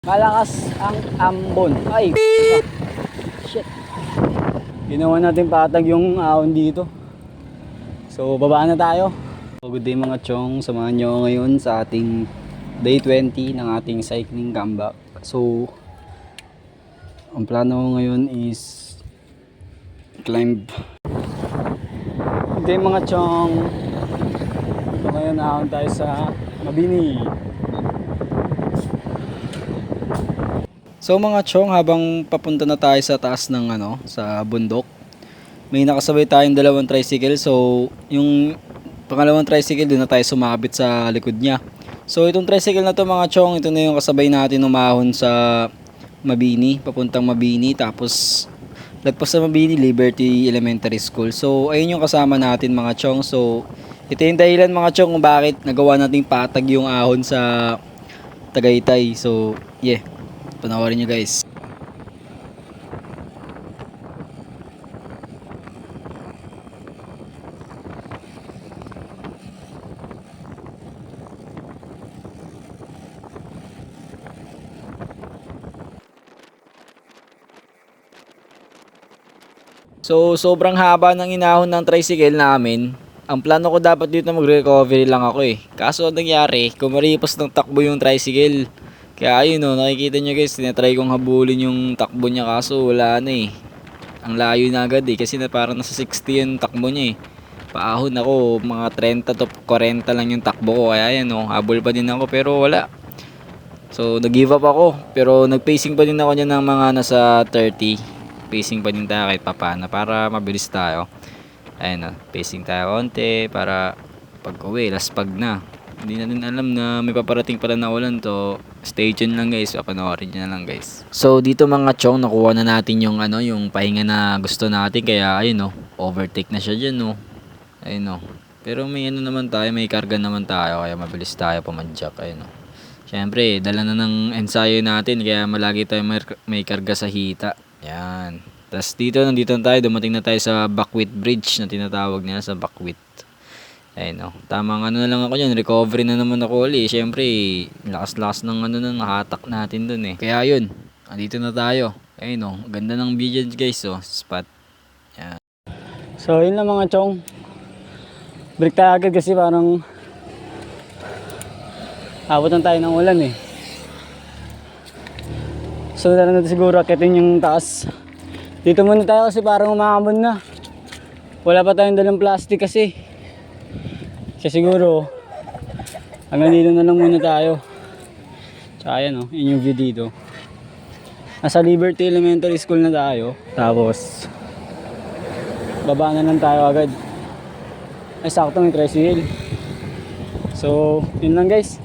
Malakas ang ambon. Ay, shit. Ginawa natin patag yung ahon dito. So, baba na tayo. So, good day mga chong. Samahan nyo ngayon sa ating day 20 ng ating cycling comeback. So, ang plano ngayon is climb. Good day mga chong. So, ngayon ahon tayo sa Mabini. So mga chong, habang papunta na tayo sa taas ng sa bundok, may nakasabay tayong dalawang tricycle. So yung pangalawang tricycle, doon na tayo sumabit sa likod niya. So itong tricycle na to mga chong, ito na yung kasabay natin umahon sa Mabini, papuntang Mabini. Tapos lagpas sa Mabini, Liberty Elementary School. So ayun yung kasama natin mga chong. So ito yung dahilan mga chong kung bakit nagawa nating patag yung ahon sa Tagaytay. So yeah, panoorin nyo guys. So sobrang haba ng inahon ng tricycle namin. Ang plano ko dapat dito mag-recovery lang ako eh. Kaso ang nangyari, kumaripos ng takbo yung tricycle. Kaya ayun nakikita nyo guys, tinatry kong habulin yung takbo niya kaso wala na eh. Ang layo na agad eh, kasi parang nasa 60 yung takbo niya eh. Paahon ako, mga 30 to 40 lang yung takbo ko. Kaya yan habol pa din ako pero wala. So nag-give up ako, pero nag-pacing pa din ako niya ng mga nasa 30. Pacing pa din tayo kahit papana para mabilis tayo. Ayun pacing tayo konti para pag uwi, laspag na. Hindi natin alam na may paparating pala na ulan to. Stay tuned lang guys, papanoorin nyo na lang guys. So dito mga chong, nakuha na natin yung yung pahinga na gusto natin. Kaya ayun overtake na siya dyan ayun Pero may naman tayo, may karga naman tayo. Kaya mabilis tayo pumadyak. Ayun syempre, dala na ng ensayo natin. Kaya malagi tayo may karga sa hita. Yan. Tapos nandito na tayo, dumating na tayo sa Backwit Bridge na tinatawag nila, sa Backwit. Ayun tamang na lang ako dyan, recovery na naman ako ulit. Siyempre, lakas-lakas ng nakatak natin dun eh. Kaya yun, andito na tayo. Ayun ganda ng video guys spot. Yan. So yun lang mga chong. Break tayo agad kasi parang abutan tayo ng ulan eh. So na natin siguro akitin yung taas. Dito muna tayo kasi parang umaambon na. Wala pa tayong dalang plastic kasi. Kasi siguro hanggang dito na lang muna tayo. Tsaka yan yun yung view dito. Nasa Liberty Elementary School na tayo. Tapos baba na lang tayo agad. Ay sakto may tricycle. So yun lang guys.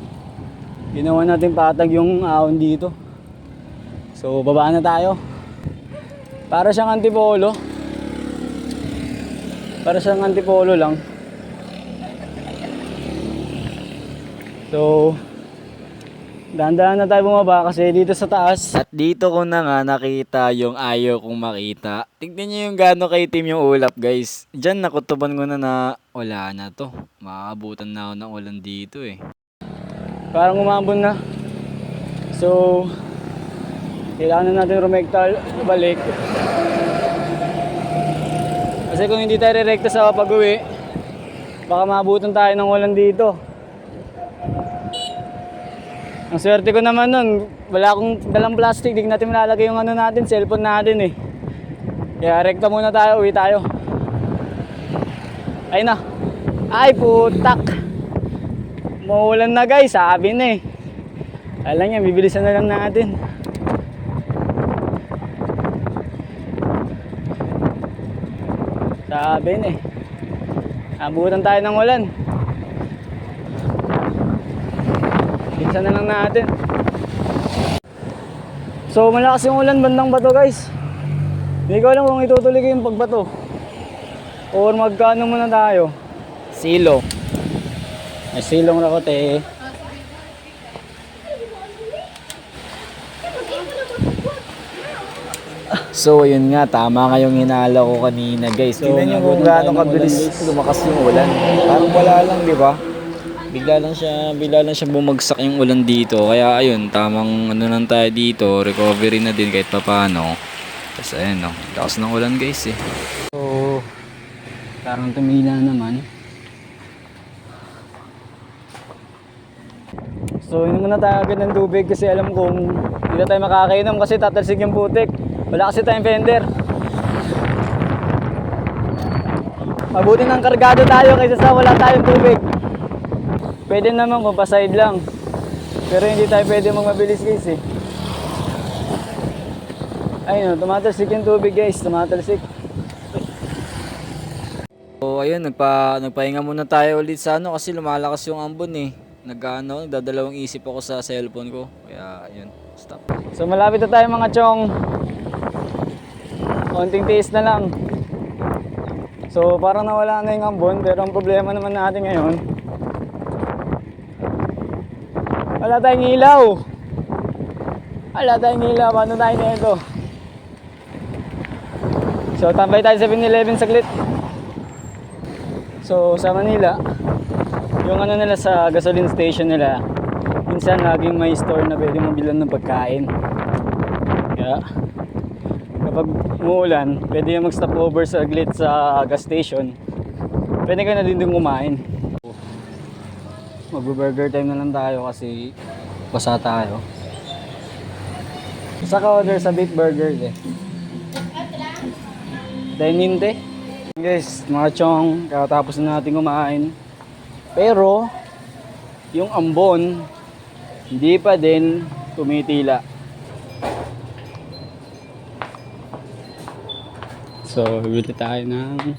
Ginawa natin patag yung ahon dito. So baba na tayo. Para siyang antipolo. Para siyang antipolo lang. So dahan-dahan na tayo bumaba kasi dito sa taas. At dito ko na nga nakita yung ayaw kong makita. Tignan nyo yung gaano kaitim yung ulap guys. Diyan nakutuban ko na wala na to. Makakabutan na ako ng ulan dito eh. Parang umambon na. So kailangan na natin rumekta balik. Kasi kung hindi tayo rekta sa pag-uwi, baka maabutan tayo ng ulan dito. Ang swerte ko naman nun, wala akong dalang plastic, di natin malalagay yung natin, cellphone natin eh. Kaya rekta muna tayo, uwi tayo. Ayun na. Ay putak. Maulan na guys, sabi na eh. Alam niya, bibilisan na lang natin. Sabi na eh. Abutan tayo ng ulan. Bilisan na lang natin. So malakas yung ulan bandang bato guys. Hindi ko alam kung itutuloy ko yung pagbato or magkano muna tayo. Silong. May silong rakote. So ayun nga, tama nga yung hinala ko kanina guys. So, tingnan nyo kung gaano kabilis lumakas yung ulan. Parang wala lang, di ba? Bigla lang siya bumagsak yung ulan dito. Kaya ayun, tamang ano lang tayo dito, recovery na din kahit papaano. Tapos ayun no, lakas ng ulan guys eh. So, parang tumila naman. So, inom muna tayo agad ng tubig kasi alam kong hindi na tayo makakainom kasi tatalsik yung putik. Wala kasi tayong fender. Mabuti ng kargado tayo kaysa sa wala tayong tubig. Pwede naman kung pa-side lang. Pero hindi tayo pwede magmabilis guys eh. Ayun, tumatalsik yung tubig guys, tumatalsik. So ayun, nagpahinga muna tayo ulit sa ano kasi lumalakas yung ambon eh. Nagdadalawang isip ako sa cellphone ko. Kaya ayun, stop. So malapit na tayo mga chong. Konting tiis na lang. So parang nawala na yung ambon pero ang problema naman natin ngayon, wala tayong ilaw. Paano tayo na ito? So tambay tayo sa 7-Eleven saglit. So sa Manila, yung ano nila sa gasoline station nila, minsan laging may store na pwede mong bilhan ng pagkain. Kaya kapag umuulan, pwede yung mag-stop over saglit sa gas station. Pwede ka na din dun kumain. Mag-burger time na lang tayo kasi basa tayo. Saka order sa Beef Burger eh. Daininte. Guys, mga chong, kakatapos na natin kumain. Pero, yung ambon, hindi pa din tumitila. So, bibili tayo ng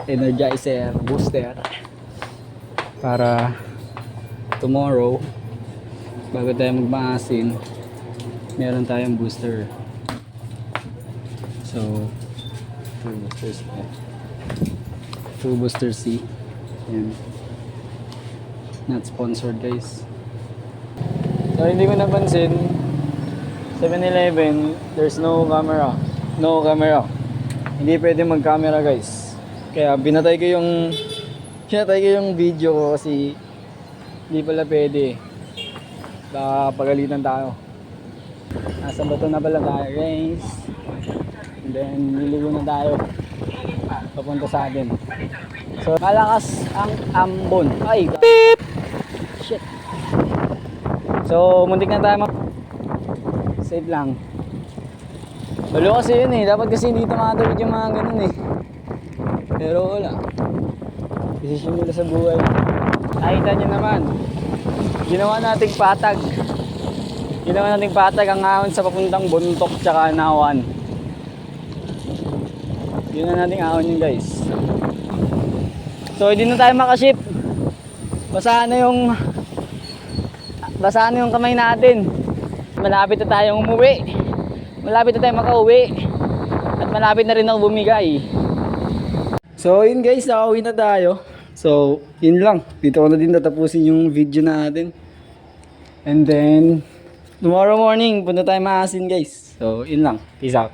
Energizer Booster para tomorrow, bago tayo magmaasin, meron tayong booster. So, 2 booster C. Yan. Not sponsored guys. So hindi ko napansin, 7-Eleven, there's no camera. Hindi pwede mag-camera guys. Kaya pinatay ko yung video ko kasi hindi pala pwede. Baka pagalitan tayo. Nasa bato na pala tayo guys. And then niligo na tayo papunta sa atin. So malakas ang ambon. Ay, beep! Shit. So muntik na tayo safe lang. Lalo kasi yun eh. Dapat kasi hindi tumatawid yung mga ganun eh. Pero wala. Desisyon nila sa buhay. Nakita nyo naman. Ginawa nating patag ang ahon sa papuntang Buntok tsaka Nawan. Yun na nating ahon yun guys. So hindi na tayo makaship. Basa na yung kamay natin. Malapit na tayong umuwi. Malapit na tayong makauwi. At malapit na rin ako bumigay. So yun guys, nakauwi na tayo. So yun lang. Dito ko na din tatapusin yung video natin. And then tomorrow morning punta tayo maasin guys. So yun lang. Peace out.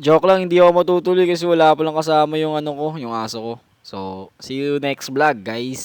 Joke lang, hindi ako matutuloy kasi wala pa lang kasama yung ano ko, yung aso ko. So see you next vlog guys.